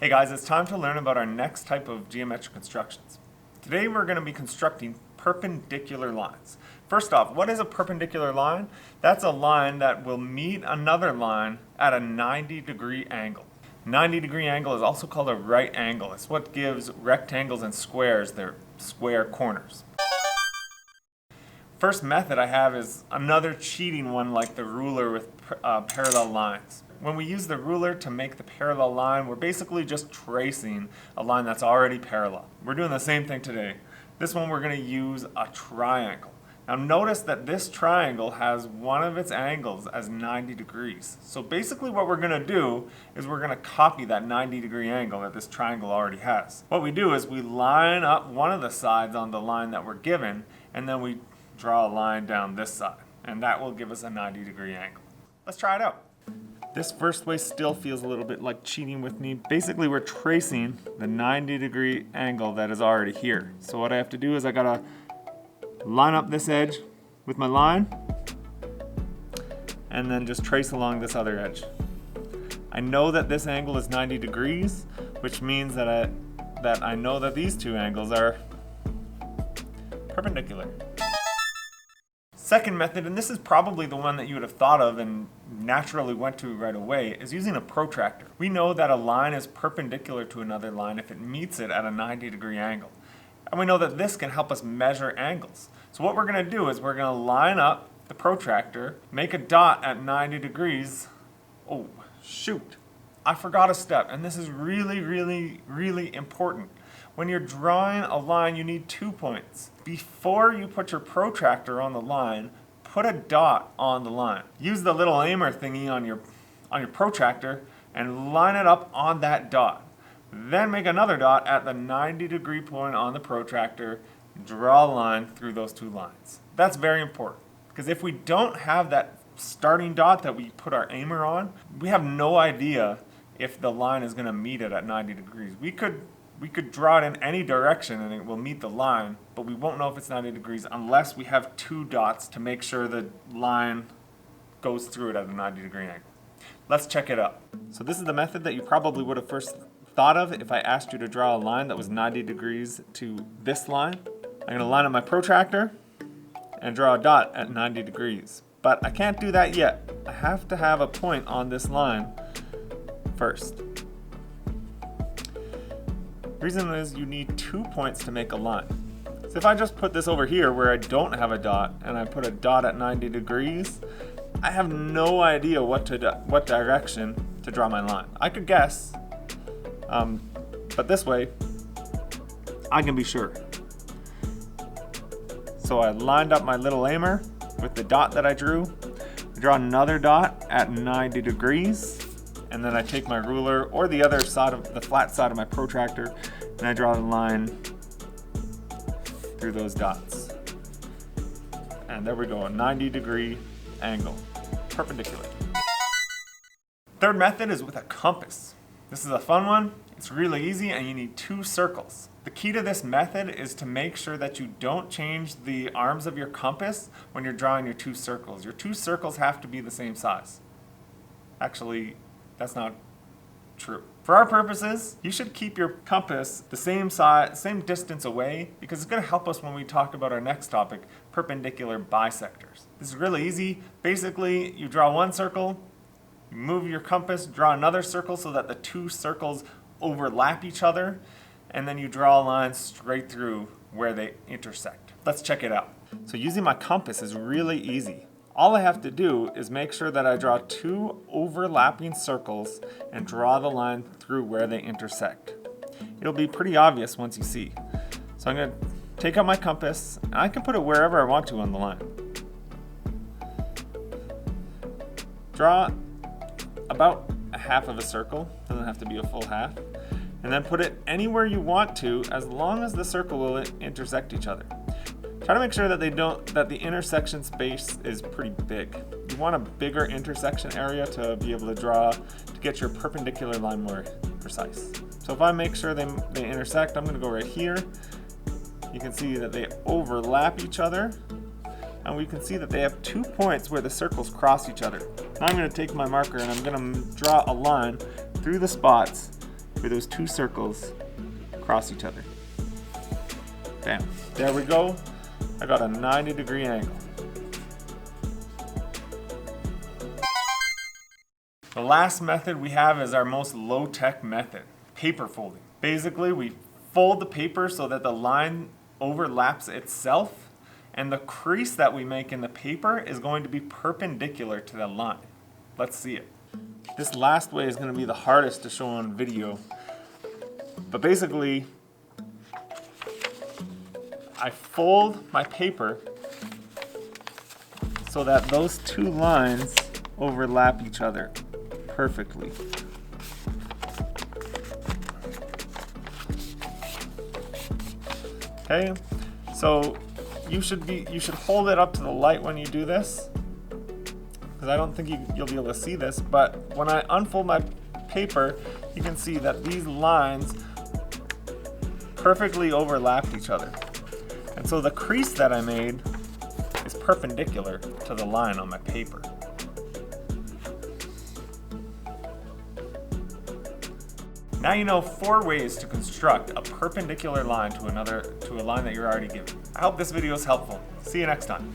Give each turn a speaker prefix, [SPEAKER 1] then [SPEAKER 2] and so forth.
[SPEAKER 1] Hey guys, it's time to learn about our next type of geometric constructions. Today we're going to be constructing perpendicular lines. First off, what is a perpendicular line? That's a line that will meet another line at a 90-degree angle. 90-degree angle is also called a right angle. It's what gives rectangles and squares their square corners. First method I have is another cheating one like the ruler with parallel lines. When we use the ruler to make the parallel line, we're basically just tracing a line that's already parallel. We're doing the same thing today. This one we're going to use a triangle. Now notice that this triangle has one of its angles as 90 degrees. So basically what we're going to do is we're going to copy that 90-degree angle that this triangle already has. What we do is we line up one of the sides on the line that we're given, and then we draw a line down this side, and that will give us a 90-degree angle. Let's try it out. This first way still feels a little bit like cheating with me. Basically, we're tracing the 90-degree angle that is already here. So what I have to do is I gotta line up this edge with my line and then just trace along this other edge. I know that this angle is 90 degrees, which means that I know that these two angles are perpendicular. Second method, and this is probably the one that you would have thought of and naturally went to right away, is using a protractor. We know that a line is perpendicular to another line if it meets it at a 90-degree angle. And we know that this can help us measure angles. So what we're going to do is we're going to line up the protractor, make a dot at 90 degrees. Oh, shoot. I forgot a step, and this is really, really, really important. When you're drawing a line, you need 2 points. Before you put your protractor on the line, put a dot on the line. Use the little aimer thingy on your protractor and line it up on that dot. Then make another dot at the 90-degree point on the protractor. Draw a line through those two lines. That's very important, because if we don't have that starting dot that we put our aimer on, we have no idea if the line is going to meet it at 90 degrees. We could draw it in any direction and it will meet the line, but we won't know if it's 90 degrees unless we have two dots to make sure the line goes through it at a 90-degree angle. Let's check it out. So this is the method that you probably would have first thought of if I asked you to draw a line that was 90 degrees to this line. I'm going to line up my protractor and draw a dot at 90 degrees. But I can't do that yet. I have to have a point on this line first. The reason is you need 2 points to make a line. So if I just put this over here where I don't have a dot and I put a dot at 90 degrees, I have no idea what direction to draw my line. I could guess, but this way I can be sure. So I lined up my little aimer with the dot that I drew. I draw another dot at 90 degrees. And then I take my ruler or the other side of the flat side of my protractor and I draw a line through those dots. And there we go, a 90-degree angle, perpendicular. Third method is with a compass. This is a fun one. It's really easy and you need 2 circles. The key to this method is to make sure that you don't change the arms of your compass when you're drawing your 2 circles. Your 2 circles have to be the same size. Actually, that's not true. For our purposes, you should keep your compass the same size, same distance away, because it's going to help us when we talk about our next topic, perpendicular bisectors. This is really easy. Basically, you draw one circle, you move your compass, draw another circle so that the 2 circles overlap each other, and then you draw a line straight through where they intersect. Let's check it out. So using my compass is really easy. All I have to do is make sure that I draw 2 overlapping circles and draw the line through where they intersect. It'll be pretty obvious once you see. So I'm going to take out my compass, and I can put it wherever I want to on the line. Draw about a half of a circle, doesn't have to be a full half, and then put it anywhere you want to as long as the circle will intersect each other. Try to make sure that the intersection space is pretty big. You want a bigger intersection area to be able to get your perpendicular line more precise. So if I make sure they intersect, I'm going to go right here. You can see that they overlap each other, and we can see that they have 2 points where the circles cross each other. Now I'm going to take my marker and I'm going to draw a line through the spots where those two circles cross each other. Bam. There we go. I got a 90-degree angle. The last method we have is our most low-tech method, paper folding. Basically, we fold the paper so that the line overlaps itself, and the crease that we make in the paper is going to be perpendicular to the line. Let's see it. This last way is going to be the hardest to show on video, but basically, I fold my paper so that those two lines overlap each other perfectly. Okay, so you should hold it up to the light when you do this, because I don't think you'll be able to see this, but when I unfold my paper, you can see that these lines perfectly overlapped each other. And so the crease that I made is perpendicular to the line on my paper. Now you know 4 ways to construct a perpendicular line to a line that you're already given. I hope this video is helpful. See you next time.